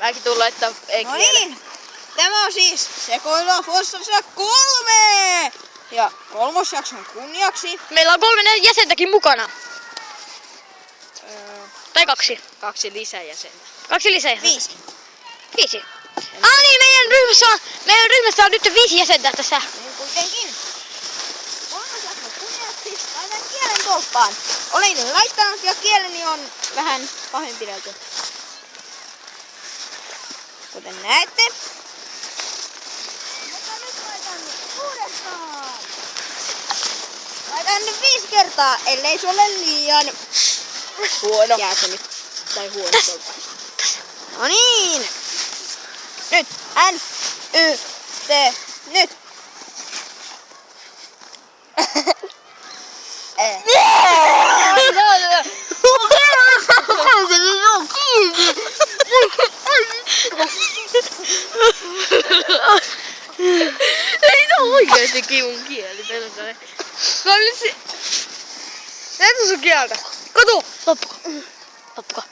Mäkin tuun laittaa No niin, tämä on siis sekoilua Fossarissa 3! Ja kolmosjakson kunniaksi. Meillä on 3 jäsentäkin mukana. Tai 2. 2 lisäjäsentä. 2 lisäjäsentä. 5. 5. Niin, meidän ryhmässä on nyt 5 jäsentä tässä. Niin kuitenkin. Kolmosjakson kunniaksi laitan kielen tolppaan. Olen ne laittanut ja kieleni on vähän pahoinpidelty. Kuten näette. Mutta nyt laitan uudestaan. Laitan nyt 5 kertaa, ellei se ole liian Huono. jäätynyt. Tai huono tolppa. No niin. Nyt. N-Y-T. Nyt. Ei se ole oikeesti kivun kieli pelkälle. No nyt se... Näytä sun kieltä. Katu! Loppuko?